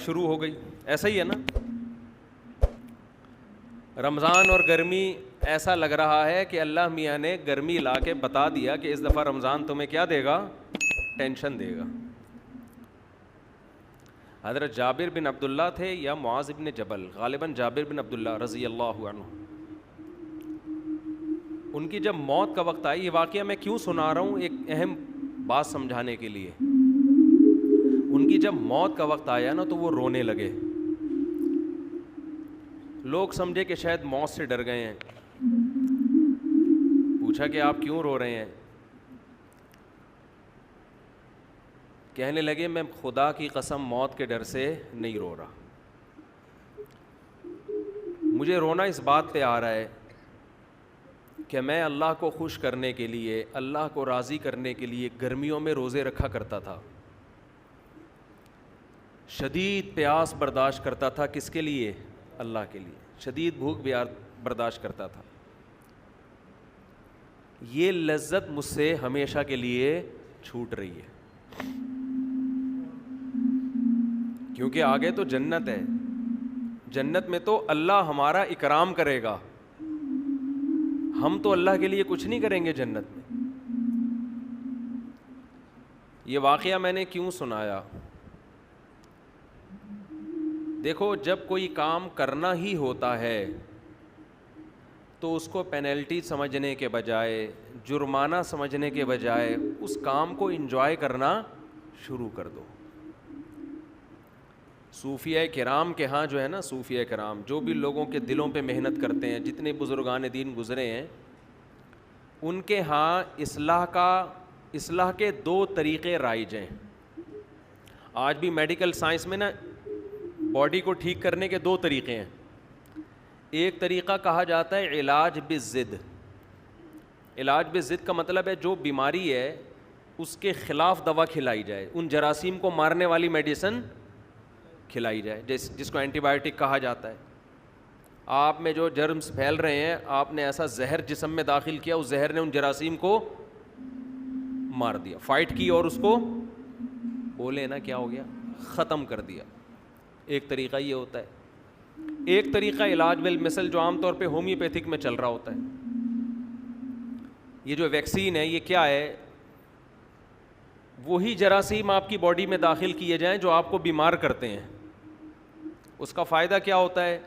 شروع ہو گئی. ایسا ہی ہے نا, رمضان اور گرمی ایسا لگ رہا ہے کہ اللہ میاں نے گرمی لا کے بتا دیا کہ اس دفعہ رمضان تمہیں کیا دے گا, ٹینشن دے گا. حضرت جابر بن عبداللہ تھے یا معاذ بن جبل, غالباً جابر بن عبداللہ رضی اللہ عنہ, ان کی جب موت کا وقت آئی, یہ واقعہ میں کیوں سنا رہا ہوں, ایک اہم بات سمجھانے کے لیے. ان کی جب موت کا وقت آیا نا تو وہ رونے لگے. لوگ سمجھے کہ شاید موت سے ڈر گئے ہیں. پوچھا کہ آپ کیوں رو رہے ہیں؟ کہنے لگے میں خدا کی قسم موت کے ڈر سے نہیں رو رہا. مجھے رونا اس بات پہ آ رہا ہے کہ میں اللہ کو خوش کرنے کے لیے, اللہ کو راضی کرنے کے لیے گرمیوں میں روزے رکھا کرتا تھا. شدید پیاس برداشت کرتا تھا. کس کے لیے؟ اللہ کے لیے. شدید بھوک بھی برداشت کرتا تھا. یہ لذت مجھ سے ہمیشہ کے لیے چھوٹ رہی ہے, کیونکہ آگے تو جنت ہے. جنت میں تو اللہ ہمارا اکرام کرے گا, ہم تو اللہ کے لیے کچھ نہیں کریں گے جنت میں. یہ واقعہ میں نے کیوں سنایا؟ دیکھو, جب کوئی کام کرنا ہی ہوتا ہے تو اس کو پینلٹی سمجھنے کے بجائے, جرمانہ سمجھنے کے بجائے اس کام کو انجوائے کرنا شروع کر دو. صوفیہ کرام کے ہاں جو ہے نا, صوفیہ کرام جو بھی لوگوں کے دلوں پہ محنت کرتے ہیں, جتنے بزرگان دین گزرے ہیں, ان کے ہاں اصلاح کے 2 طریقے رائج ہیں. آج بھی میڈیکل سائنس میں نا باڈی کو ٹھیک کرنے کے 2 طریقے ہیں. ایک طریقہ کہا جاتا ہے علاج بالضد. علاج بالضد کا مطلب ہے جو بیماری ہے اس کے خلاف دوا کھلائی جائے, ان جراثیم کو مارنے والی میڈیسن کھلائی جائے, جس کو اینٹی بائیوٹک کہا جاتا ہے. آپ میں جو جرمز پھیل رہے ہیں, آپ نے ایسا زہر جسم میں داخل کیا, اس زہر نے ان جراثیم کو مار دیا, فائٹ کی اور اس کو بولے نا کیا ہو گیا, ختم کر دیا. ایک طریقہ یہ ہوتا ہے. ایک طریقہ علاج بالمثل جو عام طور پہ ہومیوپیتھک میں چل رہا ہوتا ہے. یہ جو ویکسین ہے یہ کیا ہے, وہی جراثیم آپ کی باڈی میں داخل کیے جائیں جو آپ کو بیمار کرتے ہیں. اس کا فائدہ کیا ہوتا ہے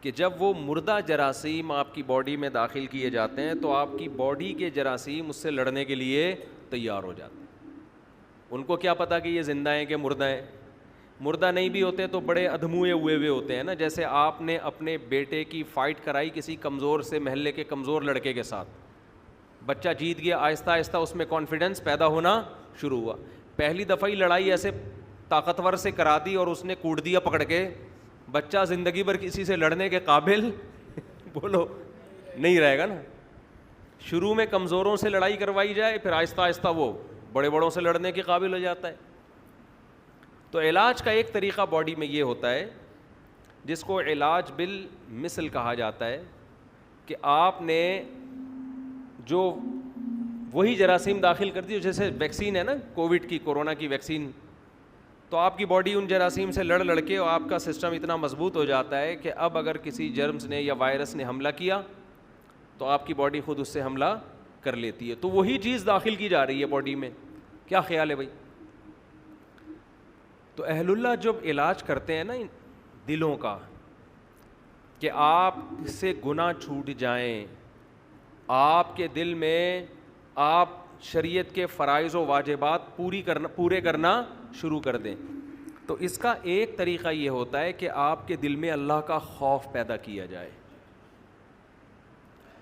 کہ جب وہ مردہ جراثیم آپ کی باڈی میں داخل کیے جاتے ہیں تو آپ کی باڈی کے جراثیم اس سے لڑنے کے لیے تیار ہو جاتے ہیں. ان کو کیا پتا کہ یہ زندہ ہیں کہ مردہ ہیں. مردہ نہیں بھی ہوتے تو بڑے ادھموئے ہوئے ہوتے ہیں نا. جیسے آپ نے اپنے بیٹے کی فائٹ کرائی کسی کمزور سے, محلے کے کمزور لڑکے کے ساتھ, بچہ جیت گیا, آہستہ آہستہ اس میں کانفیڈنس پیدا ہونا شروع ہوا. پہلی دفعہ ہی لڑائی ایسے طاقتور سے کرا دی اور اس نے کوٹ دیا پکڑ کے, بچہ زندگی بھر کسی سے لڑنے کے قابل بولو نہیں رہے گا نا. شروع میں کمزوروں سے لڑائی کروائی جائے, پھر آہستہ آہستہ وہ بڑے بڑوں سے لڑنے کے قابل ہو جاتا ہے. تو علاج کا ایک طریقہ باڈی میں یہ ہوتا ہے جس کو علاج بالمثل کہا جاتا ہے, کہ آپ نے جو وہی جراثیم داخل کر دی, جیسے ویکسین ہے نا کووڈ کی, کورونا کی ویکسین, تو آپ کی باڈی ان جراثیم سے لڑ کے اور آپ کا سسٹم اتنا مضبوط ہو جاتا ہے کہ اب اگر کسی جرمز نے یا وائرس نے حملہ کیا تو آپ کی باڈی خود اس سے حملہ کر لیتی ہے. تو وہی چیز داخل کی جا رہی ہے باڈی میں. کیا خیال ہے بھائی؟ تو اہل اللہ جب علاج کرتے ہیں نا دلوں کا, کہ آپ سے گناہ چھوٹ جائیں, آپ کے دل میں آپ شریعت کے فرائض و واجبات پورے کرنا شروع کر دیں, تو اس کا ایک طریقہ یہ ہوتا ہے کہ آپ کے دل میں اللہ کا خوف پیدا کیا جائے,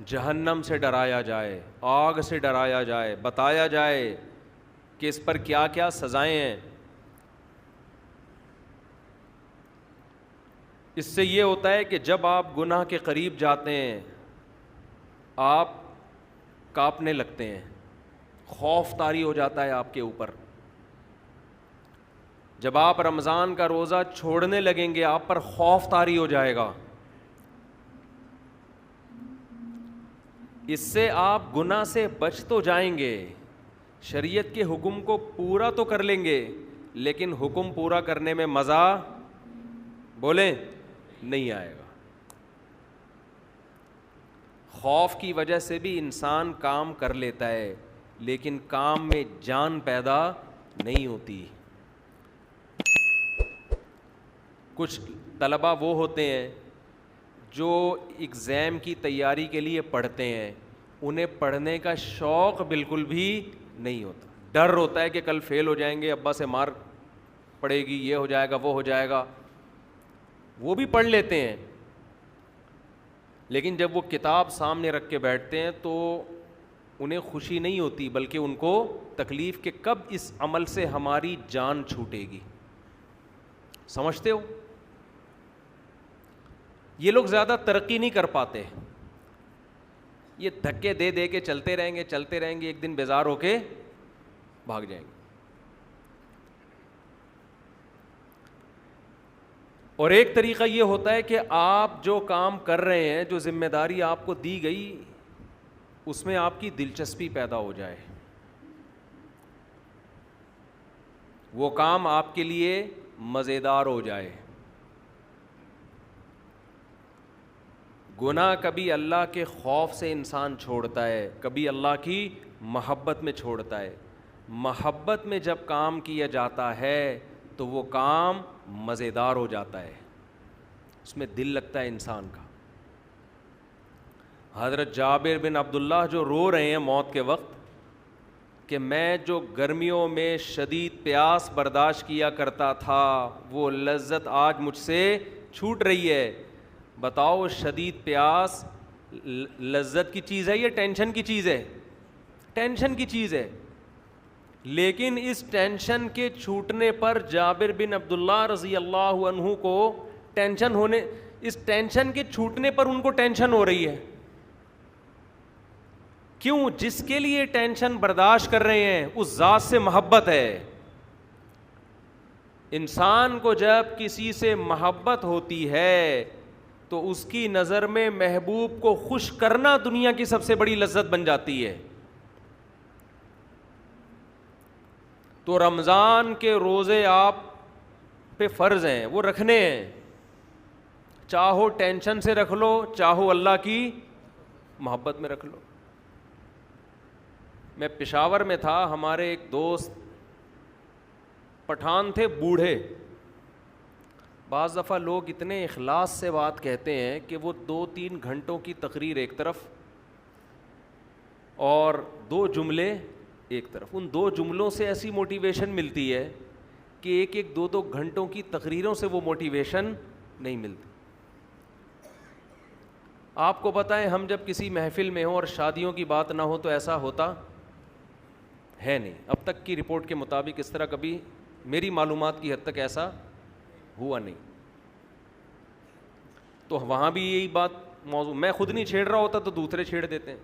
جہنم سے ڈرایا جائے, آگ سے ڈرایا جائے, بتایا جائے کہ اس پر کیا کیا سزائیں ہیں. اس سے یہ ہوتا ہے کہ جب آپ گناہ کے قریب جاتے ہیں آپ کانپنے لگتے ہیں, خوف طاری ہو جاتا ہے آپ کے اوپر. جب آپ رمضان کا روزہ چھوڑنے لگیں گے آپ پر خوف طاری ہو جائے گا. اس سے آپ گناہ سے بچ تو جائیں گے, شریعت کے حکم کو پورا تو کر لیں گے, لیکن حکم پورا کرنے میں مزہ بولیں نہیں آئے گا. خوف کی وجہ سے بھی انسان کام کر لیتا ہے لیکن کام میں جان پیدا نہیں ہوتی. کچھ طلباء وہ ہوتے ہیں جو ایگزام کی تیاری کے لیے پڑھتے ہیں, انہیں پڑھنے کا شوق بالکل بھی نہیں ہوتا, ڈر ہوتا ہے کہ کل فیل ہو جائیں گے, ابا سے مار پڑے گی, یہ ہو جائے گا وہ ہو جائے گا. وہ بھی پڑھ لیتے ہیں لیکن جب وہ کتاب سامنے رکھ کے بیٹھتے ہیں تو انہیں خوشی نہیں ہوتی بلکہ ان کو تکلیف کہ کب اس عمل سے ہماری جان چھوٹے گی. سمجھتے ہو؟ یہ لوگ زیادہ ترقی نہیں کر پاتے, یہ دھکے دے دے کے چلتے رہیں گے, ایک دن بیزار ہو کے بھاگ جائیں گے. اور ایک طریقہ یہ ہوتا ہے کہ آپ جو کام کر رہے ہیں, جو ذمہ داری آپ کو دی گئی, اس میں آپ کی دلچسپی پیدا ہو جائے, وہ کام آپ کے لیے مزیدار ہو جائے. گناہ کبھی اللہ کے خوف سے انسان چھوڑتا ہے, کبھی اللہ کی محبت میں چھوڑتا ہے. محبت میں جب کام کیا جاتا ہے تو وہ کام مزیدار ہو جاتا ہے, اس میں دل لگتا ہے انسان کا. حضرت جابر بن عبداللہ جو رو رہے ہیں موت کے وقت کہ میں جو گرمیوں میں شدید پیاس برداشت کیا کرتا تھا وہ لذت آج مجھ سے چھوٹ رہی ہے. بتاؤ شدید پیاس لذت کی چیز ہے یا ٹینشن کی چیز ہے؟ ٹینشن کی چیز ہے. لیکن اس ٹینشن کے چھوٹنے پر جابر بن عبداللہ رضی اللہ عنہ کو ٹینشن ہونے, اس ٹینشن کے چھوٹنے پر ان کو ٹینشن ہو رہی ہے. کیوں؟ جس کے لیے ٹینشن برداشت کر رہے ہیں اس ذات سے محبت ہے. انسان کو جب کسی سے محبت ہوتی ہے تو اس کی نظر میں محبوب کو خوش کرنا دنیا کی سب سے بڑی لذت بن جاتی ہے. تو رمضان کے روزے آپ پہ فرض ہیں, وہ رکھنے ہیں, چاہو ٹینشن سے رکھ لو, چاہو اللہ کی محبت میں رکھ لو. میں پشاور میں تھا, ہمارے ایک دوست پٹھان تھے, بوڑھے. بعض دفعہ لوگ اتنے اخلاص سے بات کہتے ہیں کہ وہ 2-3 گھنٹوں کی تقریر ایک طرف اور 2 جملے ایک طرف, ان 2 جملوں سے ایسی موٹیویشن ملتی ہے کہ 1-2 گھنٹوں کی تقریروں سے وہ موٹیویشن نہیں ملتی. آپ کو پتہ ہے ہم جب کسی محفل میں ہوں اور شادیوں کی بات نہ ہو تو ایسا ہوتا ہے نہیں. اب تک کی رپورٹ کے مطابق اس طرح کبھی میری معلومات کی حد تک ایسا ہوا نہیں. تو وہاں بھی یہی بات موضوع, میں خود نہیں چھیڑ رہا ہوتا تو دوسرے چھیڑ دیتے ہیں.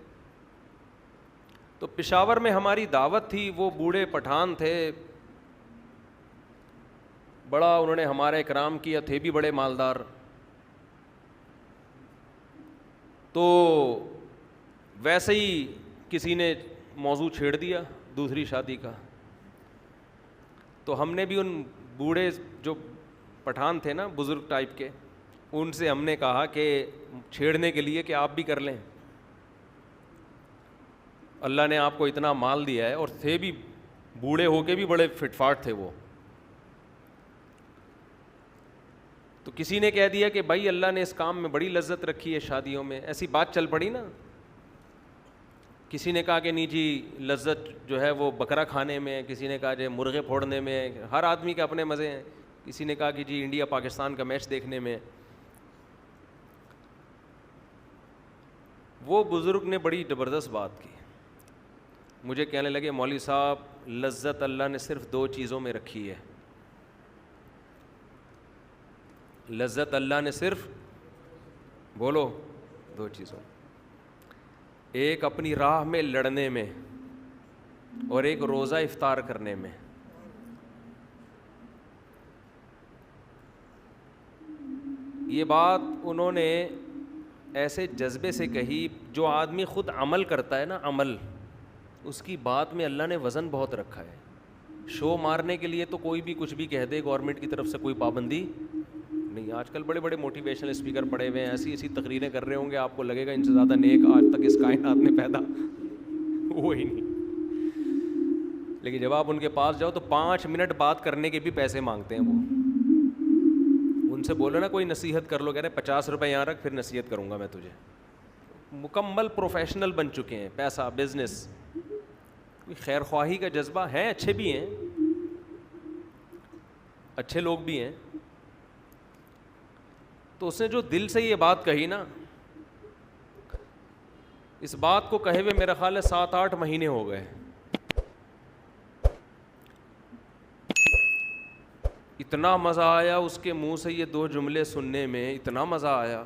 تو پشاور میں ہماری دعوت تھی, وہ بوڑھے پٹھان تھے, بڑا انہوں نے ہمارا اکرام کیا, تھے بھی بڑے مالدار. تو ویسے ہی کسی نے موضوع چھیڑ دیا دوسری شادی کا. تو ہم نے بھی ان بوڑھے جو پٹھان تھے نا, بزرگ ٹائپ کے, ان سے ہم نے کہا کہ چھیڑنے کے لیے کہ آپ بھی کر لیں, اللہ نے آپ کو اتنا مال دیا ہے, اور تھے بھی بوڑھے ہو کے بھی بڑے فٹ فاٹ تھے وہ. تو کسی نے کہہ دیا کہ بھائی اللہ نے اس کام میں بڑی لذت رکھی ہے شادیوں میں, ایسی بات چل پڑی نا. کسی نے کہا کہ نہیں جی لذت جو ہے وہ بکرا کھانے میں, کسی نے کہا جی مرغے پھوڑنے میں, ہر آدمی کے اپنے مزے ہیں. کسی نے کہا کہ جی انڈیا پاکستان کا میچ دیکھنے میں. وہ بزرگ نے بڑی زبردست بات کی, مجھے کہنے لگے مولوی صاحب لذت اللہ نے صرف 2 چیزوں میں رکھی ہے. لذت اللہ نے صرف, بولو, 2 چیزوں, ایک اپنی راہ میں لڑنے میں اور ایک روزہ افطار کرنے میں. یہ بات انہوں نے ایسے جذبے سے کہی, جو آدمی خود عمل کرتا ہے نا, عمل, اس کی بات میں اللہ نے وزن بہت رکھا ہے. شو مارنے کے لیے تو کوئی بھی کچھ بھی کہہ دے, گورنمنٹ کی طرف سے کوئی پابندی نہیں. آج کل بڑے بڑے موٹیویشنل اسپیکر پڑے ہوئے ہیں, ایسی ایسی تقریریں کر رہے ہوں گے, آپ کو لگے گا ان سے زیادہ نیک آج تک اس کائنات میں پیدا ہو ہی نہیں. لیکن جب آپ ان کے پاس جاؤ تو 5 منٹ بات کرنے کے بھی پیسے مانگتے ہیں وہ. ان سے بولو نا کوئی نصیحت کر لو, کہہ رہے 50 روپے یہاں رکھ, پھر نصیحت کروں گا میں تجھے. مکمل پروفیشنل بن چکے ہیں, پیسہ, بزنس, کوئی خیر خواہی کا جذبہ ہے, اچھے بھی ہیں, اچھے لوگ بھی ہیں. تو اس نے جو دل سے یہ بات کہی نا, اس بات کو کہے ہوئے میرا خیال ہے 7-8 مہینے ہو گئے. اتنا مزہ آیا اس کے منہ سے یہ 2 جملے سننے میں, اتنا مزہ آیا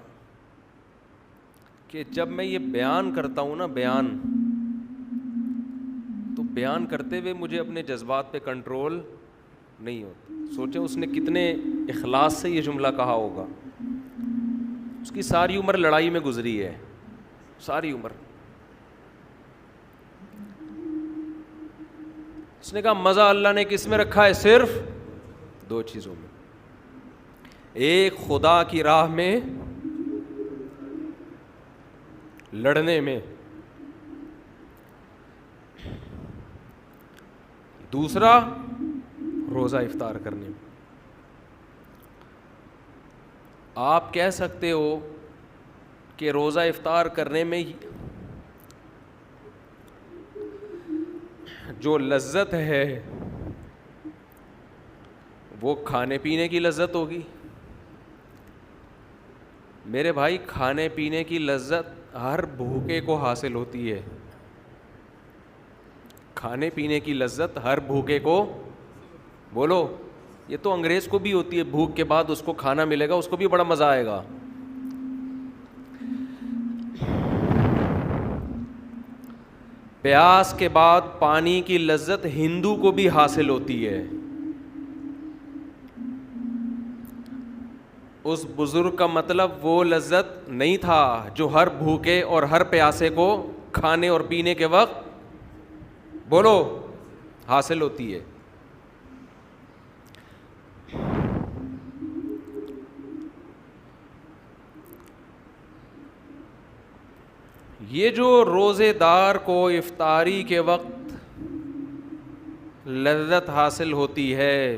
کہ جب میں یہ بیان کرتا ہوں نا, تو بیان کرتے ہوئے مجھے اپنے جذبات پہ کنٹرول نہیں ہوتا. سوچیں اس نے کتنے اخلاص سے یہ جملہ کہا ہوگا. اس کی ساری عمر لڑائی میں گزری ہے, ساری عمر. اس نے کہا مزہ اللہ نے کس میں رکھا ہے؟ صرف 2 چیزوں میں. ایک خدا کی راہ میں لڑنے میں, دوسرا روزہ افطار کرنے میں. آپ کہہ سکتے ہو کہ روزہ افطار کرنے میں جو لذت ہے وہ کھانے پینے کی لذت ہوگی. میرے بھائی, کھانے پینے کی لذت ہر بھوکے کو حاصل ہوتی ہے. کھانے پینے کی لذت ہر بھوکے کو, بولو, یہ تو انگریز کو بھی ہوتی ہے. بھوک کے بعد اس کو کھانا ملے گا, اس کو بھی بڑا مزہ آئے گا. پیاس کے بعد پانی کی لذت ہندو کو بھی حاصل ہوتی ہے. اس بزرگ کا مطلب وہ لذت نہیں تھا جو ہر بھوکے اور ہر پیاسے کو کھانے اور پینے کے وقت, بولو, حاصل ہوتی ہے. یہ جو روزے دار کو افطاری کے وقت لذت حاصل ہوتی ہے,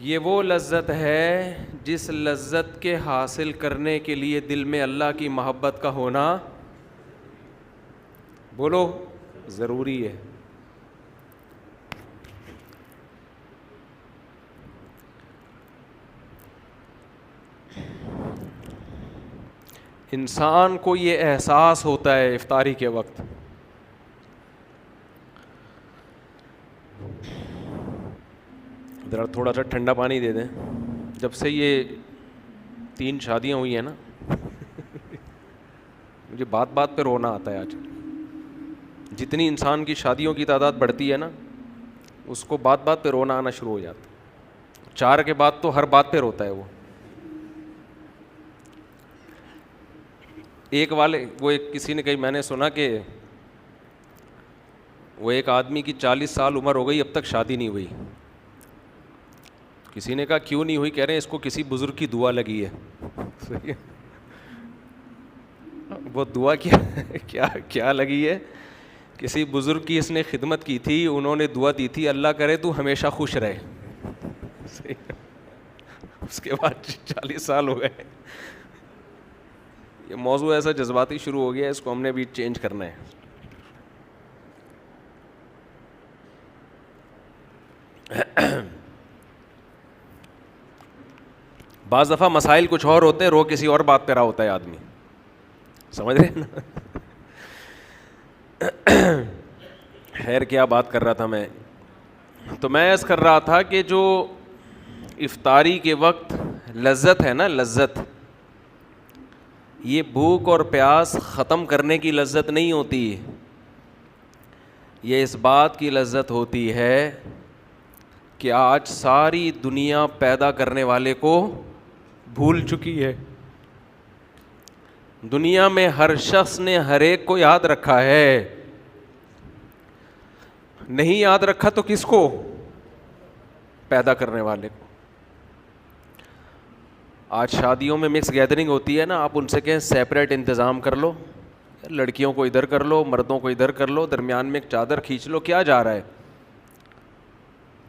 یہ وہ لذت ہے جس لذت کے حاصل کرنے کے لیے دل میں اللہ کی محبت کا ہونا, بولو, ضروری ہے. انسان کو یہ احساس ہوتا ہے افطاری کے وقت, ذرا تھوڑا سا ٹھنڈا پانی دے دیں. جب سے یہ 3 شادیاں ہوئی ہیں نا, مجھے بات بات پہ رونا آتا ہے. آج جتنی انسان کی شادیوں کی تعداد بڑھتی ہے نا, اس کو بات بات پہ رونا آنا شروع ہو جاتا ہے. 4 کے بعد تو ہر بات پہ روتا ہے وہ. کسی نے کہی, میں نے سنا کہ وہ ایک آدمی کی 40 سال عمر ہو گئی, اب تک شادی نہیں ہوئی. کسی نے کہا کیوں نہیں ہوئی؟ کہہ رہے ہیں اس کو کسی بزرگ کی دعا لگی ہے. وہ دعا کیا لگی ہے؟ کسی بزرگ کی اس نے خدمت کی تھی, انہوں نے دعا دی تھی اللہ کرے تو ہمیشہ خوش رہے. اس کے بعد 40 سال ہو گئے. یہ موضوع ایسا جذباتی شروع ہو گیا ہے, اس کو ہم نے بھی چینج کرنا ہے. بعض دفعہ مسائل کچھ اور ہوتے ہیں, رو کسی اور بات پہ رہا ہوتا ہے آدمی, سمجھ رہے ہیں نا. خیر کیا بات کر رہا تھا میں, تو میں عرض کر رہا تھا کہ جو افطاری کے وقت لذت ہے نا, لذت, یہ بھوک اور پیاس ختم کرنے کی لذت نہیں ہوتی. یہ اس بات کی لذت ہوتی ہے کہ آج ساری دنیا پیدا کرنے والے کو بھول چکی ہے. دنیا میں ہر شخص نے ہر ایک کو یاد رکھا ہے, نہیں یاد رکھا تو کس کو؟ پیدا کرنے والے کو. آج شادیوں میں مکس گیدرنگ ہوتی ہے نا, آپ ان سے کہیں سیپریٹ انتظام کر لو, لڑکیوں کو ادھر کر لو, مردوں کو ادھر کر لو, درمیان میں ایک چادر کھینچ لو, کیا جا رہا ہے؟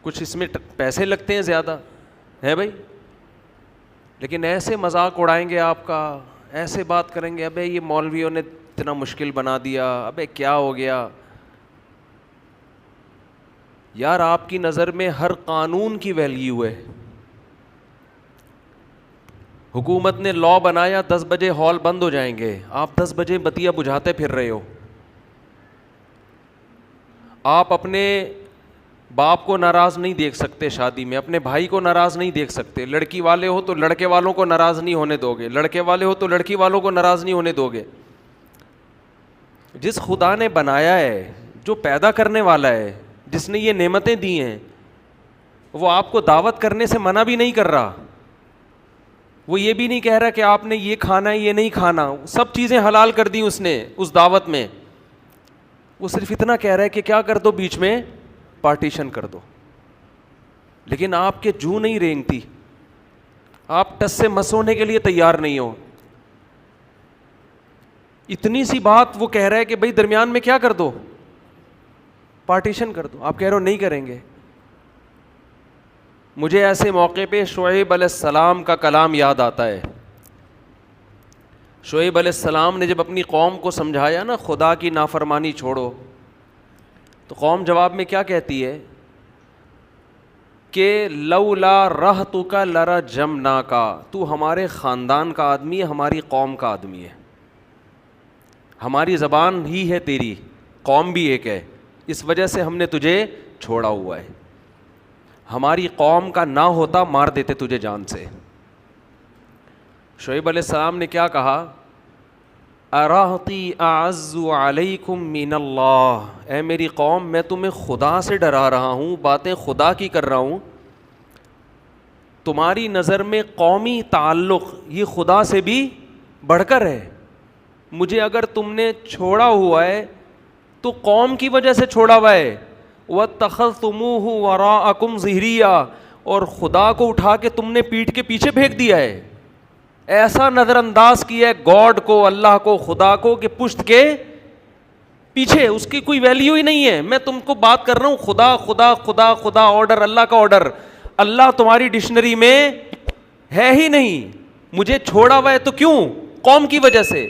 کچھ اس میں پیسے لگتے ہیں زیادہ ہے بھائی, لیکن ایسے مذاق اڑائیں گے آپ کا, ایسے بات کریں گے, ابے یہ مولویوں نے اتنا مشکل بنا دیا, ابے کیا ہو گیا یار. آپ کی نظر میں ہر قانون کی ویلیو ہے. حکومت نے لا بنایا 10 بجے ہال بند ہو جائیں گے, آپ 10 بجے بتیا بجھاتے پھر رہے ہو. آپ اپنے باپ کو ناراض نہیں دیکھ سکتے شادی میں, اپنے بھائی کو ناراض نہیں دیکھ سکتے. لڑکی والے ہو تو لڑکے والوں کو ناراض نہیں ہونے دو گے, لڑکے والے ہو تو لڑکی والوں کو ناراض نہیں ہونے دو گے. جس خدا نے بنایا ہے, جو پیدا کرنے والا ہے, جس نے یہ نعمتیں دی ہیں, وہ آپ کو دعوت کرنے سے منع بھی نہیں کر رہا. وہ یہ بھی نہیں کہہ رہا کہ آپ نے یہ کھانا ہے یہ نہیں کھانا, سب چیزیں حلال کر دی اس نے اس دعوت میں. وہ صرف اتنا کہہ رہا ہے کہ کیا کر دو, بیچ میں پارٹیشن کر دو. لیکن آپ کے جو نہیں رینگتی, آپ ٹس سے مس ہونے کے لیے تیار نہیں ہو. اتنی سی بات وہ کہہ رہا ہے کہ بھائی درمیان میں کیا کر دو, پارٹیشن کر دو. آپ کہہ رہے ہو نہیں کریں گے. مجھے ایسے موقع پہ شعیب علیہ السلام کا کلام یاد آتا ہے. شعیب علیہ السلام نے جب اپنی قوم کو سمجھایا نا خدا کی نافرمانی چھوڑو, تو قوم جواب میں کیا کہتی ہے کہ لولا رہتک لرجمناک, تو ہمارے خاندان کا آدمی ہے, ہماری قوم کا آدمی ہے, ہماری زبان ہی ہے تیری, قوم بھی ایک ہے, اس وجہ سے ہم نے تجھے چھوڑا ہوا ہے. ہماری قوم کا نہ ہوتا مار دیتے تجھے جان سے. شعیب علیہ السلام نے کیا کہا, ارہتی اعز علیکم من اللہ, اے میری قوم میں تمہیں خدا سے ڈرا رہا ہوں, باتیں خدا کی کر رہا ہوں. تمہاری نظر میں قومی تعلق یہ خدا سے بھی بڑھ کر ہے. مجھے اگر تم نے چھوڑا ہوا ہے تو قوم کی وجہ سے چھوڑا ہوا ہے. وَاتَّخَذْتُمُوهُ وَرَاءَكُمْ ظِهْرِيًّا, اور خدا کو اٹھا کے تم نے پیٹھ کے پیچھے پھینک دیا ہے. ایسا نظر انداز کیا ہے گاڈ کو, اللہ کو, خدا کو, کہ پشت کے پیچھے اس کی کوئی ویلیو ہی نہیں ہے. میں تم کو بات کر رہا ہوں خدا خدا خدا خدا, آرڈر اللہ کا آرڈر. اللہ تمہاری ڈکشنری میں ہے ہی نہیں. مجھے چھوڑا ہوا ہے تو کیوں, قوم کی وجہ سے.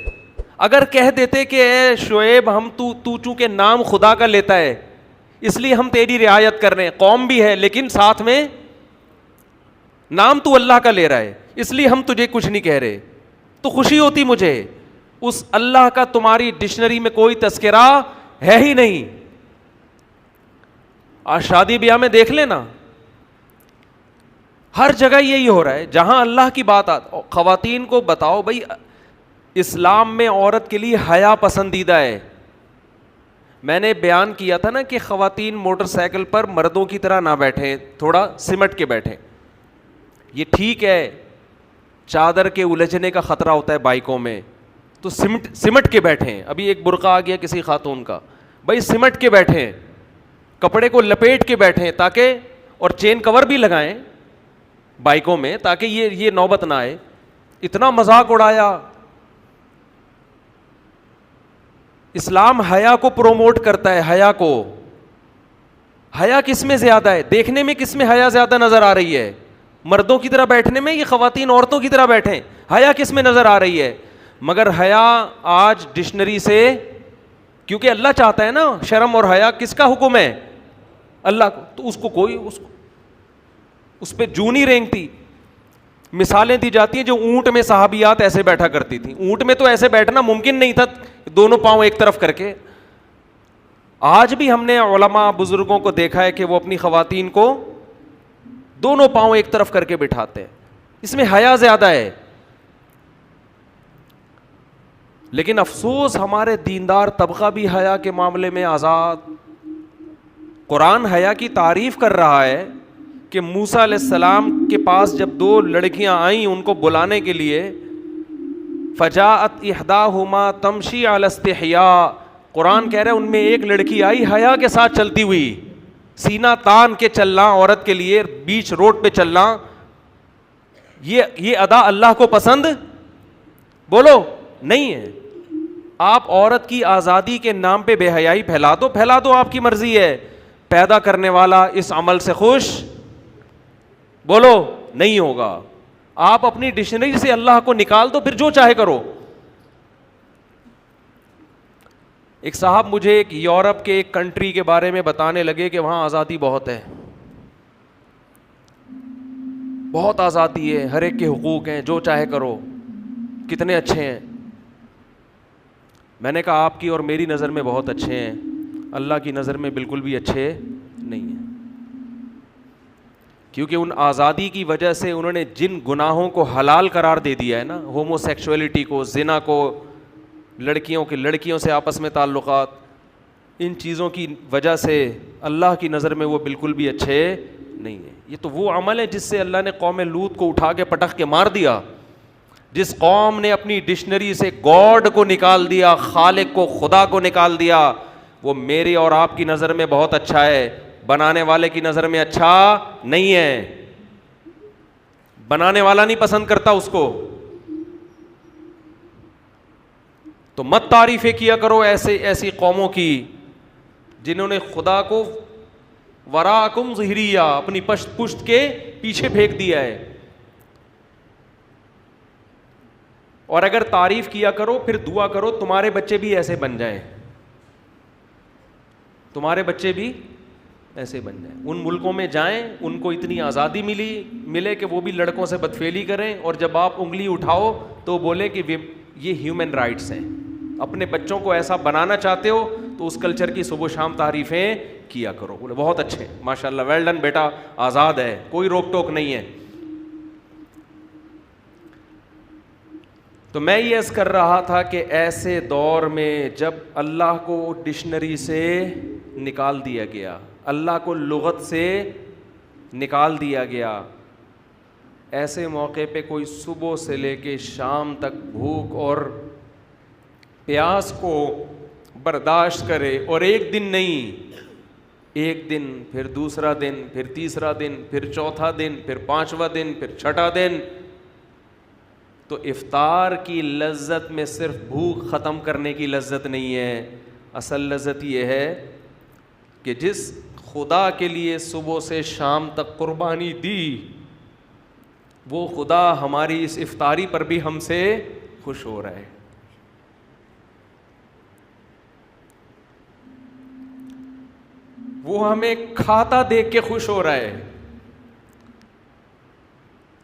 اگر کہہ دیتے کہ اے شعیب ہم تو چونکہ نام خدا کا لیتا ہے اس لیے ہم تیری رعایت کر رہے ہیں, قوم بھی ہے لیکن ساتھ میں نام تو اللہ کا لے رہا ہے اس لیے ہم تجھے کچھ نہیں کہہ رہے, تو خوشی ہوتی مجھے. اس اللہ کا تمہاری ڈکشنری میں کوئی تذکرہ ہے ہی نہیں. آج شادی بیاہ میں دیکھ لینا, ہر جگہ یہی ہو رہا ہے. جہاں اللہ کی بات خواتین کو بتاؤ بھائی اسلام میں عورت کے لیے حیا پسندیدہ ہے. میں نے بیان کیا تھا نا کہ خواتین موٹر سائیکل پر مردوں کی طرح نہ بیٹھیں, تھوڑا سمٹ کے بیٹھیں. یہ ٹھیک ہے چادر کے الجھنے کا خطرہ ہوتا ہے بائکوں میں, تو سمٹ کے بیٹھیں. ابھی ایک برقع آ گیا کسی خاتون کا, بھائی سمٹ کے بیٹھیں, کپڑے کو لپیٹ کے بیٹھیں تاکہ, اور چین کور بھی لگائیں بائکوں میں تاکہ یہ نوبت نہ آئے. اتنا مذاق اڑایا. اسلام حیا کو پروموٹ کرتا ہے, حیا کو. حیا کس میں زیادہ ہے, دیکھنے میں کس میں حیا زیادہ نظر آ رہی ہے, مردوں کی طرح بیٹھنے میں, یہ خواتین عورتوں کی طرح بیٹھیں, حیا کس میں نظر آ رہی ہے؟ مگر حیا آج ڈکشنری سے, کیونکہ اللہ چاہتا ہے نا, شرم اور حیا کس کا حکم ہے؟ اللہ کو. تو اس کو کوئی اس پہ جو نہیں رینگتی. مثالیں دی جاتی ہیں جو اونٹ میں صحابیات ایسے بیٹھا کرتی تھیں. اونٹ میں تو ایسے بیٹھنا ممکن نہیں تھا, دونوں پاؤں ایک طرف کر کے. آج بھی ہم نے علماء بزرگوں کو دیکھا ہے کہ وہ اپنی خواتین کو دونوں پاؤں ایک طرف کر کے بٹھاتے ہیں. اس میں حیا زیادہ ہے. لیکن افسوس ہمارے دیندار طبقہ بھی حیا کے معاملے میں آزاد. قرآن حیا کی تعریف کر رہا ہے کہ موسیٰ علیہ السلام کے پاس جب 2 لڑکیاں آئیں ان کو بلانے کے لیے, فجاءت احداہما تمشی علی استحیاء, قرآن کہہ رہا ہے ان میں ایک لڑکی آئی حیا کے ساتھ چلتی ہوئی, سینہ تان کے چلنا عورت کے لیے, بیچ روڈ پہ چلنا یہ ادا اللہ کو پسند بولو نہیں ہے. آپ عورت کی آزادی کے نام پہ بے حیائی پھیلا دو, آپ کی مرضی ہے. پیدا کرنے والا اس عمل سے خوش بولو نہیں ہوگا. آپ اپنی ڈکشنری سے اللہ کو نکال دو, پھر جو چاہے کرو. ایک صاحب مجھے ایک یورپ کے ایک کنٹری کے بارے میں بتانے لگے کہ وہاں آزادی بہت ہے, بہت آزادی ہے, ہر ایک کے حقوق ہیں, جو چاہے کرو, کتنے اچھے ہیں. میں نے کہا آپ کی اور میری نظر میں بہت اچھے ہیں, اللہ کی نظر میں بالکل بھی اچھے نہیں ہیں. کیونکہ ان آزادی کی وجہ سے انہوں نے جن گناہوں کو حلال قرار دے دیا ہے نا, ہومو سیکشولیٹی کو, زنا کو, لڑکیوں سے آپس میں تعلقات, ان چیزوں کی وجہ سے اللہ کی نظر میں وہ بالکل بھی اچھے نہیں ہیں. یہ تو وہ عمل ہے جس سے اللہ نے قوم لوط کو اٹھا کے پٹخ کے مار دیا. جس قوم نے اپنی ڈکشنری سے گاڈ کو نکال دیا, خالق کو, خدا کو نکال دیا, وہ میری اور آپ کی نظر میں بہت اچھا ہے, بنانے والے کی نظر میں اچھا نہیں ہے. بنانے والا نہیں پسند کرتا اس کو. تو مت تعریفیں کیا کرو ایسی قوموں کی جنہوں نے خدا کو وراکم ظہریہ, اپنی پشت کے پیچھے پھینک دیا ہے. اور اگر تعریف کیا کرو پھر دعا کرو تمہارے بچے بھی ایسے بن جائیں, تمہارے بچے بھی ایسے بن جائیں. ان ملکوں میں جائیں, ان کو اتنی آزادی ملے کہ وہ بھی لڑکوں سے بدفعلی کریں, اور جب آپ انگلی اٹھاؤ تو بولے کہ یہ ہیومن رائٹس ہیں. اپنے بچوں کو ایسا بنانا چاہتے ہو تو اس کلچر کی صبح و شام تعریفیں کیا کرو. بولے بہت اچھے, ماشاء اللہ, ویل ڈن بیٹا, آزاد ہے, کوئی روک ٹوک نہیں ہے. تو میں یہ عرض کر رہا تھا کہ ایسے دور میں جب اللہ کو ڈکشنری سے نکال دیا گیا, اللہ کو لغت سے نکال دیا گیا, ایسے موقع پہ کوئی صبح سے لے کے شام تک بھوک اور پیاس کو برداشت کرے, اور ایک دن نہیں, ایک دن, پھر دوسرا دن, پھر تیسرا دن, پھر چوتھا دن, پھر پانچواں دن, پھر چھٹا دن, تو افطار کی لذت میں صرف بھوک ختم کرنے کی لذت نہیں ہے. اصل لذت یہ ہے کہ جس خدا کے لیے صبح سے شام تک قربانی دی, وہ خدا ہماری اس افطاری پر بھی ہم سے خوش ہو رہا ہے. وہ ہمیں کھاتا دیکھ کے خوش ہو رہا ہے.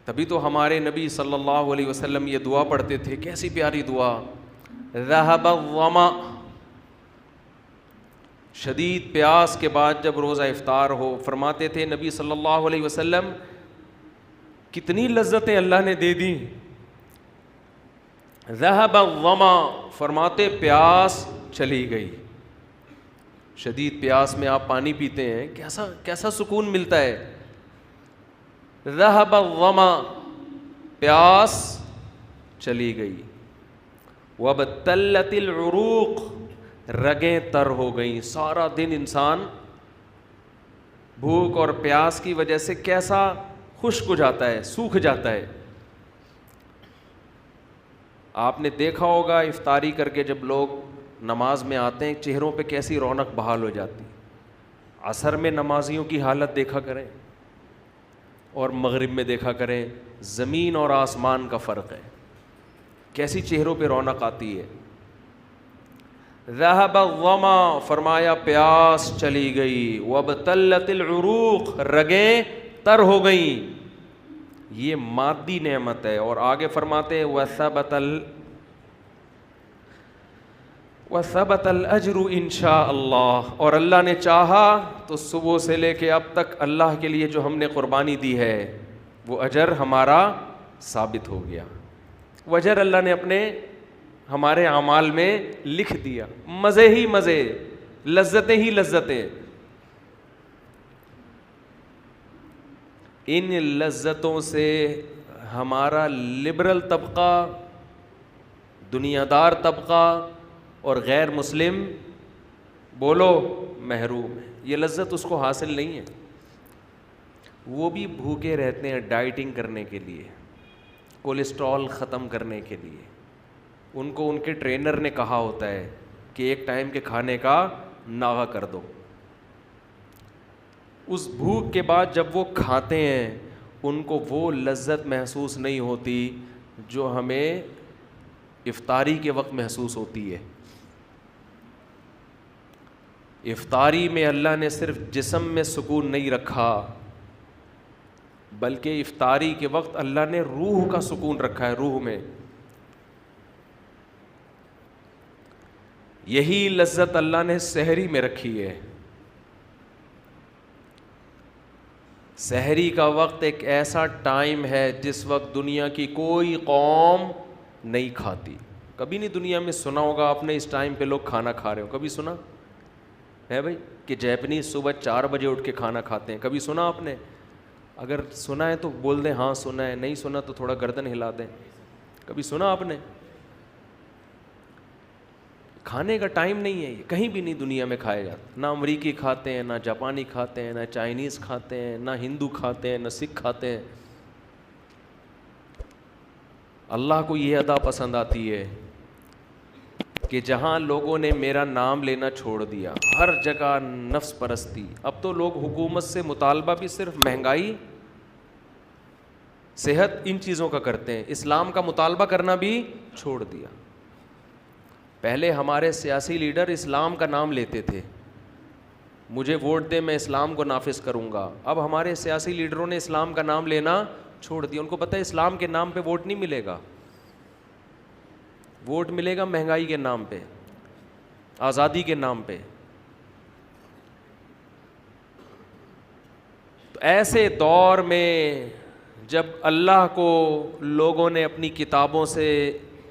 تبھی تو ہمارے نبی صلی اللہ علیہ وسلم یہ دعا پڑھتے تھے, کیسی پیاری دعا, ذہب الظما, شدید پیاس کے بعد جب روزہ افطار ہو, فرماتے تھے نبی صلی اللہ علیہ وسلم کتنی لذتیں اللہ نے دے دیں. ذہب الظما, فرماتے پیاس چلی گئی. شدید پیاس میں آپ پانی پیتے ہیں, کیسا سکون ملتا ہے. ذہب الظما, پیاس چلی گئی. وابتلت العروق, رگیں تر ہو گئیں. سارا دن انسان بھوک اور پیاس کی وجہ سے کیسا خشک ہو جاتا ہے, سوکھ جاتا ہے. آپ نے دیکھا ہوگا افطاری کر کے جب لوگ نماز میں آتے ہیں چہروں پہ کیسی رونق بحال ہو جاتی. عصر میں نمازیوں کی حالت دیکھا کریں اور مغرب میں دیکھا کریں, زمین اور آسمان کا فرق ہے, کیسی چہروں پہ رونق آتی ہے. ذہب الظما, فرمایا پیاس چلی گئی. وابتلت العروق, رگیں تر ہو گئیں. یہ مادی نعمت ہے. اور آگے فرماتے وثبت الاجر انشاء اللہ, اور اللہ نے چاہا تو صبح سے لے کے اب تک اللہ کے لیے جو ہم نے قربانی دی ہے وہ اجر ہمارا ثابت ہو گیا. وہ اجر اللہ نے اپنے ہمارے اعمال میں لکھ دیا. مزے ہی مزے, لذتیں ہی لذتیں. ان لذتوں سے ہمارا لبرل طبقہ, دنیا دار طبقہ اور غیر مسلم بولو محروم ہے. یہ لذت اس کو حاصل نہیں ہے. وہ بھی بھوکے رہتے ہیں ڈائٹنگ کرنے کے لیے. کولیسٹرول ختم کرنے کے لیے. ان کو ان کے ٹرینر نے کہا ہوتا ہے کہ ایک ٹائم کے کھانے کا ناغہ کر دو. اس بھوک کے بعد جب وہ کھاتے ہیں ان کو وہ لذت محسوس نہیں ہوتی جو ہمیں افطاری کے وقت محسوس ہوتی ہے. افطاری میں اللہ نے صرف جسم میں سکون نہیں رکھا بلکہ افطاری کے وقت اللہ نے روح کا سکون رکھا ہے. روح میں یہی لذت اللہ نے سحری میں رکھی ہے. سحری کا وقت ایک ایسا ٹائم ہے جس وقت دنیا کی کوئی قوم نہیں کھاتی. کبھی نہیں دنیا میں سنا ہوگا آپ نے اس ٹائم پہ لوگ کھانا کھا رہے ہو. کبھی سنا ہے بھائی کہ جیپنیز صبح 4 بجے اٹھ کے کھانا کھاتے ہیں؟ کبھی سنا آپ نے؟ اگر سنا ہے تو بول دیں ہاں سنا ہے, نہیں سنا تو تھوڑا گردن ہلا دیں. کبھی سنا آپ نے؟ کھانے کا ٹائم نہیں ہے یہ, کہیں بھی نہیں دنیا میں کھایا جاتا. نہ امریکی کھاتے ہیں, نہ جاپانی کھاتے ہیں, نہ چائنیز کھاتے ہیں, نہ ہندو کھاتے ہیں, نہ سکھ کھاتے ہیں. اللہ کو یہ ادا پسند آتی ہے کہ جہاں لوگوں نے میرا نام لینا چھوڑ دیا, ہر جگہ نفس پرستی. اب تو لوگ حکومت سے مطالبہ بھی صرف مہنگائی, صحت, ان چیزوں کا کرتے ہیں. اسلام کا مطالبہ کرنا بھی چھوڑ دیا. پہلے ہمارے سیاسی لیڈر اسلام کا نام لیتے تھے, مجھے ووٹ دے میں اسلام کو نافذ کروں گا. اب ہمارے سیاسی لیڈروں نے اسلام کا نام لینا چھوڑ دیا. ان کو پتہ ہے اسلام کے نام پہ ووٹ نہیں ملے گا, ووٹ ملے گا مہنگائی کے نام پہ, آزادی کے نام پہ. تو ایسے دور میں جب اللہ کو لوگوں نے اپنی کتابوں سے,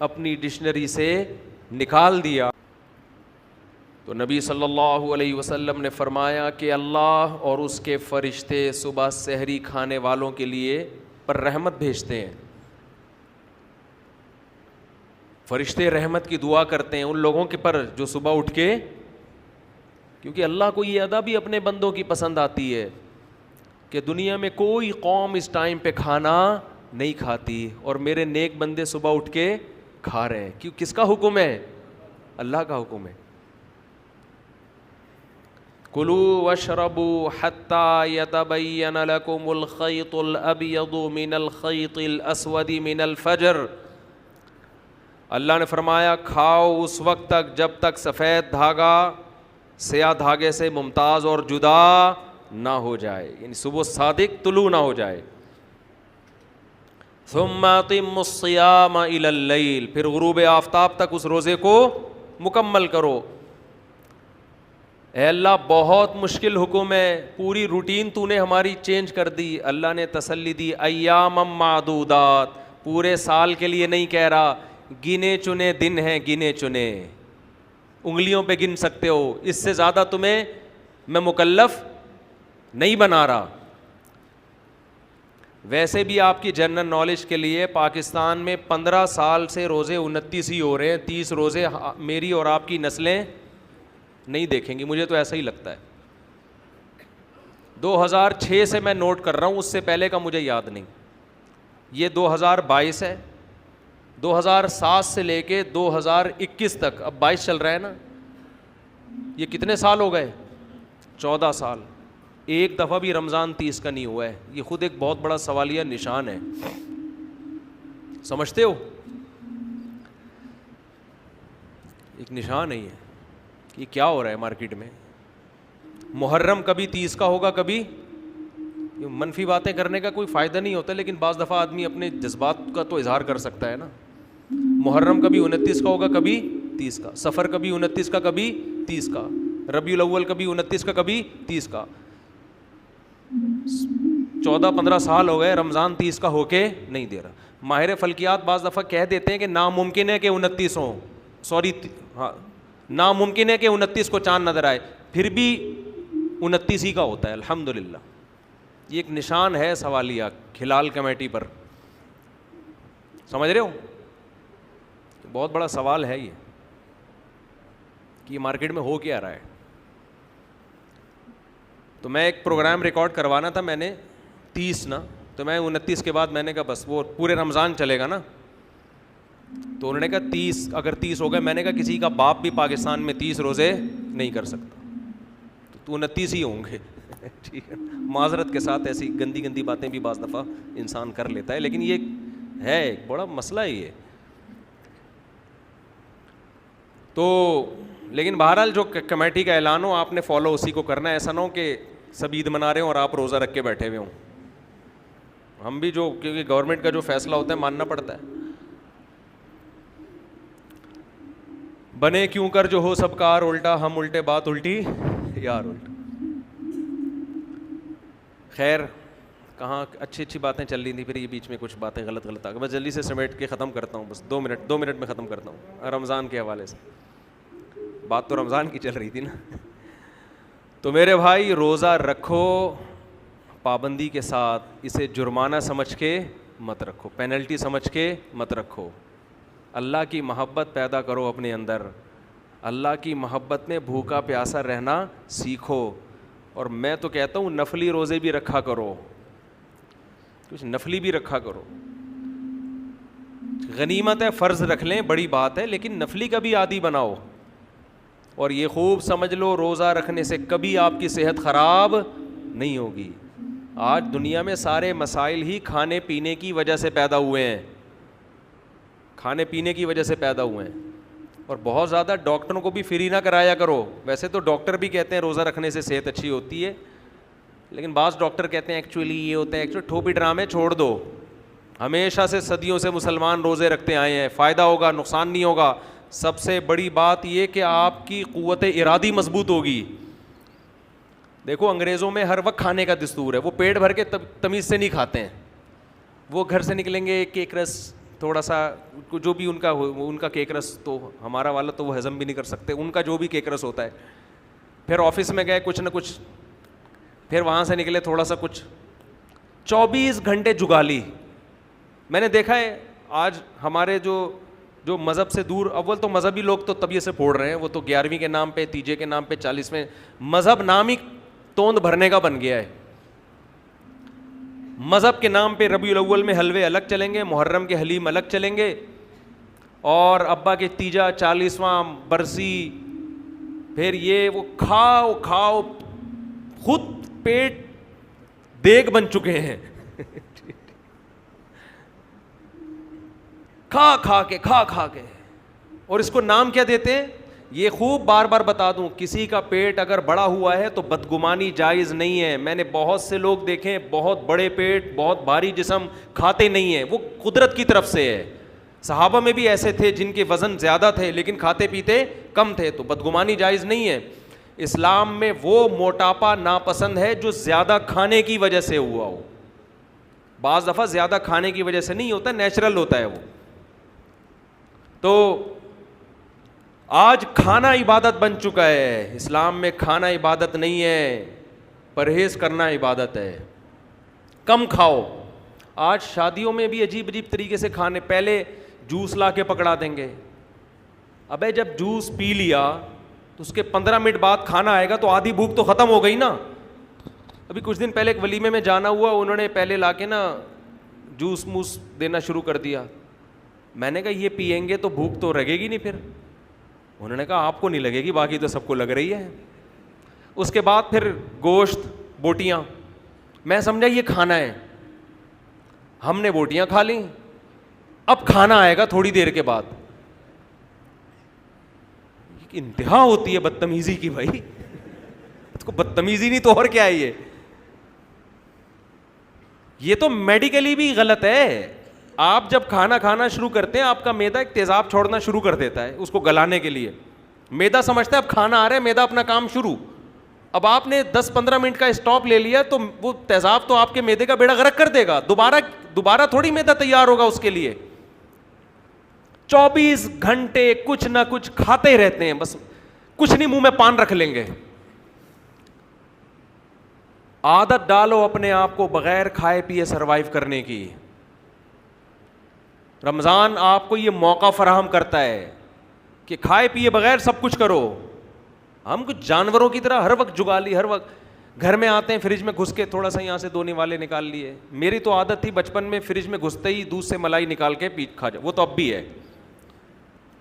اپنی ڈکشنری سے نکال دیا, تو نبی صلی اللہ علیہ وسلم نے فرمایا کہ اللہ اور اس کے فرشتے صبح سحری کھانے والوں کے لیے پر رحمت بھیجتے ہیں. فرشتے رحمت کی دعا کرتے ہیں ان لوگوں کے پر جو صبح اٹھ کے, کیونکہ اللہ کو یہ ادا بھی اپنے بندوں کی پسند آتی ہے کہ دنیا میں کوئی قوم اس ٹائم پہ کھانا نہیں کھاتی اور میرے نیک بندے صبح اٹھ کے کھا رہے ہیں. کیوں؟ کس کا حکم ہے؟ اللہ کا حکم ہے. کلوا واشربوا حتى يتبين لكم الخيط الابيض من الخيط الاسود من الفجر. اللہ نے فرمایا کھاؤ اس وقت تک جب تک سفید دھاگا سیاہ دھاگے سے ممتاز اور جدا نہ ہو جائے, یعنی صبح صادق طلوع نہ ہو جائے. ثم اتموا الصيام الى الليل, پھر غروب آفتاب تک اس روزے کو مکمل کرو. اے اللہ بہت مشکل حکم ہے, پوری روٹین تو نے ہماری چینج کر دی. اللہ نے تسلی دی, ایام معدودات, پورے سال کے لیے نہیں کہہ رہا, گنے چنے دن ہیں, گنے چنے انگلیوں پہ گن سکتے ہو, اس سے زیادہ تمہیں میں مکلف نہیں بنا رہا. ویسے بھی آپ کی جنرل نالج کے لیے پاکستان میں 15 سال سے روزے 29 ہی ہو رہے ہیں. 30 روزے میری اور آپ کی نسلیں نہیں دیکھیں گی, مجھے تو ایسا ہی لگتا ہے. 2006 سے میں نوٹ کر رہا ہوں, اس سے پہلے کا مجھے یاد نہیں. یہ 2022 ہے, 2007 سے لے کے 2021 تک, اب 22 چل رہا ہے نا, یہ کتنے سال ہو گئے؟ 14 سال. ایک دفعہ بھی رمضان 30 کا نہیں ہوا ہے. یہ خود ایک بہت بڑا سوالیہ نشان ہے, سمجھتے ہو؟ ایک نشان ہے یہ کہ کیا ہو رہا ہے مارکیٹ میں. محرم کبھی 30 کا ہوگا, کبھی منفی باتیں کرنے کا کوئی فائدہ نہیں ہوتا, لیکن بعض دفعہ آدمی اپنے جذبات کا تو اظہار کر سکتا ہے نا. محرم کبھی 29 کا ہوگا, کبھی 30 کا. سفر کبھی 29 کا, کبھی 30 کا. ربیع الاول کبھی 29 کا, کبھی 30 کا. 14-15 سال ہو گئے, رمضان 30 کا ہو کے نہیں دے رہا. ماہر فلکیات بعض دفعہ کہہ دیتے ہیں کہ ناممکن ہے کہ 29 ہوں, ہاں ناممکن ہے کہ 29 کو چاند نظر آئے, پھر بھی 29 ہی کا ہوتا ہے. الحمدللہ یہ ایک نشان ہے سوالیہ ہلال کمیٹی پر, سمجھ رہے ہو؟ بہت بڑا سوال ہے یہ کہ مارکیٹ میں ہو کیا رہا ہے. تو میں ایک پروگرام ریکارڈ کروانا تھا میں نے 30 نا, تو میں 29 کے بعد میں نے کہا بس وہ پورے رمضان چلے گا نا. تو انہوں نے کہا 30 اگر 30 ہو گئے. میں نے کہا کسی کا باپ بھی پاکستان میں 30 روزے نہیں کر سکتا, تو 29 ہی ہوں گے. ٹھیک ہے, معذرت کے ساتھ ایسی گندی گندی باتیں بھی بعض دفعہ انسان کر لیتا ہے, لیکن یہ ہے ایک بڑا مسئلہ ہی ہے. تو لیکن بہرحال جو کمیٹی کا اعلان ہو آپ نے فالو اسی کو کرنا ہے. ایسا نہ ہو کہ سب عید منا رہے ہوں اور آپ روزہ رکھ کے بیٹھے ہوئے ہوں. ہم بھی جو کیونکہ گورنمنٹ کا جو فیصلہ ہوتا ہے ماننا پڑتا ہے. بنے کیوں کر جو ہو سب کار الٹا, ہم الٹے بات الٹی یار الٹا. خیر کہاں اچھی اچھی باتیں چل رہی تھیں, پھر یہ بیچ میں کچھ باتیں غلط آ گئی. میں جلدی سے سمیٹ کے ختم کرتا ہوں, بس 2 منٹ میں ختم کرتا ہوں. رمضان کے حوالے سے بات تو رمضان کی چل رہی تھی نا. تو میرے بھائی روزہ رکھو پابندی کے ساتھ, اسے جرمانہ سمجھ کے مت رکھو, پینلٹی سمجھ کے مت رکھو. اللہ کی محبت پیدا کرو اپنے اندر, اللہ کی محبت میں بھوکا پیاسا رہنا سیکھو. اور میں تو کہتا ہوں نفلی روزے بھی رکھا کرو, کچھ نفلی بھی رکھا کرو. غنیمت ہے, فرض رکھ لیں بڑی بات ہے, لیکن نفلی کا بھی عادی بناؤ. اور یہ خوب سمجھ لو روزہ رکھنے سے کبھی آپ کی صحت خراب نہیں ہوگی. آج دنیا میں سارے مسائل ہی کھانے پینے کی وجہ سے پیدا ہوئے ہیں, کھانے پینے کی وجہ سے پیدا ہوئے ہیں. اور بہت زیادہ ڈاکٹروں کو بھی فری نہ کرایا کرو. ویسے تو ڈاکٹر بھی کہتے ہیں روزہ رکھنے سے صحت اچھی ہوتی ہے, لیکن بعض ڈاکٹر کہتے ہیں ایکچولی یہ ہوتا ہے. ایکچولی ٹھوپی ڈرامے چھوڑ دو. ہمیشہ سے صدیوں سے مسلمان روزے رکھتے آئے ہیں, فائدہ ہوگا نقصان نہیں ہوگا. سب سے بڑی بات یہ کہ آپ کی قوت ارادی مضبوط ہوگی. دیکھو انگریزوں میں ہر وقت کھانے کا دستور ہے, وہ پیٹ بھر کے تمیز سے نہیں کھاتے ہیں. وہ گھر سے نکلیں گے کیک رس تھوڑا سا جو بھی ان کا کیک رس, تو ہمارا والا تو وہ ہضم بھی نہیں کر سکتے, ان کا جو بھی کیک رس ہوتا ہے. پھر آفس میں گئے کچھ نہ کچھ, پھر وہاں سے نکلے تھوڑا سا کچھ, 24 گھنٹے جگالی. میں نے دیکھا ہے آج ہمارے جو مذہب سے دور, اول تو مذہبی لوگ تو طبیعت سے پھوڑ رہے ہیں, وہ تو 11ویں کے نام پہ, تیجے کے نام پہ, 40ویں مذہب نام ہی توند بھرنے کا بن گیا ہے. مذہب کے نام پہ ربیع الاول میں حلوے الگ چلیں گے, محرم کے حلیم الگ چلیں گے, اور ابا کے تیجا 40واں برسی, پھر یہ وہ کھاؤ خود پیٹ دیگ بن چکے ہیں. کھا کے, اور اس کو نام کیا دیتے ہیں, یہ خوب بار بار بتا دوں, کسی کا پیٹ اگر بڑا ہوا ہے تو بدگمانی جائز نہیں ہے. میں نے بہت سے لوگ دیکھے بہت بڑے پیٹ, بہت بھاری جسم, کھاتے نہیں ہیں, وہ قدرت کی طرف سے ہے. صحابہ میں بھی ایسے تھے جن کے وزن زیادہ تھے لیکن کھاتے پیتے کم تھے, تو بدگمانی جائز نہیں ہے. اسلام میں وہ موٹاپا ناپسند ہے جو زیادہ کھانے کی وجہ سے ہوا ہو. بعض دفعہ زیادہ کھانے کی وجہ سے نہیں ہوتا, نیچرل ہوتا ہے وہ. تو آج کھانا عبادت بن چکا ہے. اسلام میں کھانا عبادت نہیں ہے, پرہیز کرنا عبادت ہے. کم کھاؤ. آج شادیوں میں بھی عجیب طریقے سے کھانے, پہلے جوس لا کے پکڑا دیں گے. ابے جب جوس پی لیا تو اس کے 15 منٹ بعد کھانا آئے گا, تو آدھی بھوک تو ختم ہو گئی نا. ابھی کچھ دن پہلے ایک ولیمے میں جانا ہوا, انہوں نے پہلے لا کے نا جوس موس دینا شروع کر دیا. میں نے کہا یہ پئیں گے تو بھوک تو لگے گی نہیں پھر. انہوں نے کہا آپ کو نہیں لگے گی, باقی تو سب کو لگ رہی ہے. اس کے بعد پھر گوشت, بوٹیاں. میں سمجھا یہ کھانا ہے, ہم نے بوٹیاں کھا لیں, اب کھانا آئے گا تھوڑی دیر کے بعد. انتہا ہوتی ہے بدتمیزی کی بھائی, اس کو بدتمیزی نہیں تو اور کیا ہے یہ تو میڈیکلی بھی غلط ہے. آپ جب کھانا کھانا شروع کرتے ہیں آپ کا معدہ ایک تیزاب چھوڑنا شروع کر دیتا ہے اس کو گلانے کے لیے. معدہ سمجھتا ہے اب کھانا آ رہا ہے, معدہ اپنا کام شروع. اب آپ نے 10-15 منٹ کا اسٹاپ لے لیا تو وہ تیزاب تو آپ کے معدے کا بیڑا غرق کر دے گا. دوبارہ تھوڑی معدہ تیار ہوگا اس کے لیے. 24 گھنٹے کچھ نہ کچھ کھاتے رہتے ہیں, بس کچھ نہیں منہ میں پان رکھ لیں گے. عادت ڈالو اپنے آپ کو بغیر کھائے پیے سروائیو کرنے کی. رمضان آپ کو یہ موقع فراہم کرتا ہے کہ کھائے پیے بغیر سب کچھ کرو. ہم کچھ جانوروں کی طرح ہر وقت جگالی, ہر وقت گھر میں آتے ہیں فریج میں گھس کے تھوڑا سا یہاں سے 2 نوالے نکال لیے. میری تو عادت تھی بچپن میں فریج میں گھستے ہی دودھ سے ملائی نکال کے پی کھا جا, وہ تو اب بھی ہے,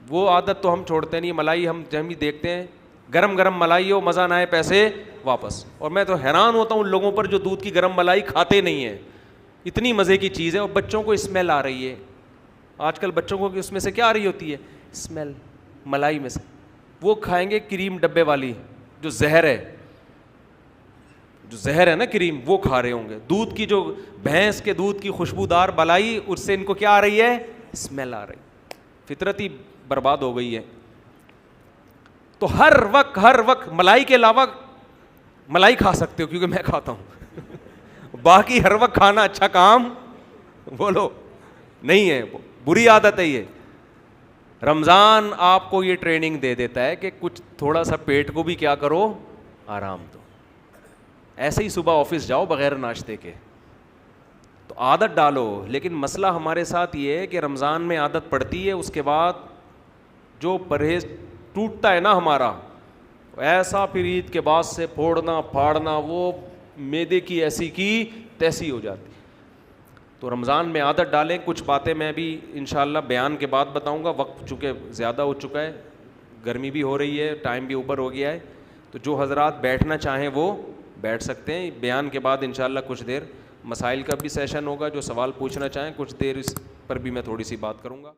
وہ عادت تو ہم چھوڑتے نہیں. ملائی ہم جب بھی دیکھتے ہیں گرم گرم ملائی ہو, مزہ نہ آئے پیسے واپس. اور میں تو حیران ہوتا ہوں ان لوگوں پر جو دودھ کی گرم ملائی کھاتے نہیں ہیں, اتنی مزے کی چیز ہے. اور بچوں کو اسمیل آ رہی ہے آج کل, بچوں کو اس میں سے کیا آ رہی ہوتی ہے اسمیل ملائی میں سے, وہ کھائیں گے کریم ڈبے والی جو زہر ہے نا کریم, وہ کھا رہے ہوں گے. دودھ کی جو بھینس کے دودھ کی خوشبودار بلائی, اس سے ان کو کیا آ رہی ہے اسمیل آ رہی. فطرت ہی برباد ہو گئی ہے. تو ہر وقت ملائی کے علاوہ ملائی کھا سکتے ہو کیونکہ میں کھاتا ہوں باقی ہر وقت کھانا اچھا کام بولو نہیں ہے, بری عادت ہے یہ. رمضان آپ کو یہ ٹریننگ دے دیتا ہے کہ کچھ تھوڑا سا پیٹ کو بھی کیا کرو آرام دو. ایسے ہی صبح آفس جاؤ بغیر ناشتے کے, تو عادت ڈالو. لیکن مسئلہ ہمارے ساتھ یہ ہے کہ رمضان میں عادت پڑتی ہے, اس کے بعد جو پرہیز ٹوٹتا ہے نا ہمارا, ایسا پھر عید کے بعد سے پھوڑنا پھاڑنا, وہ معدے کی ایسی کی تیسی ہو جاتی. تو رمضان میں عادت ڈالیں. کچھ باتیں میں بھی انشاءاللہ بیان کے بعد بتاؤں گا, وقت چونکہ زیادہ ہو چکا ہے, گرمی بھی ہو رہی ہے, ٹائم بھی اوپر ہو گیا ہے. تو جو حضرات بیٹھنا چاہیں وہ بیٹھ سکتے ہیں. بیان کے بعد انشاءاللہ کچھ دیر مسائل کا بھی سیشن ہوگا, جو سوال پوچھنا چاہیں کچھ دیر اس پر بھی میں تھوڑی سی بات کروں گا.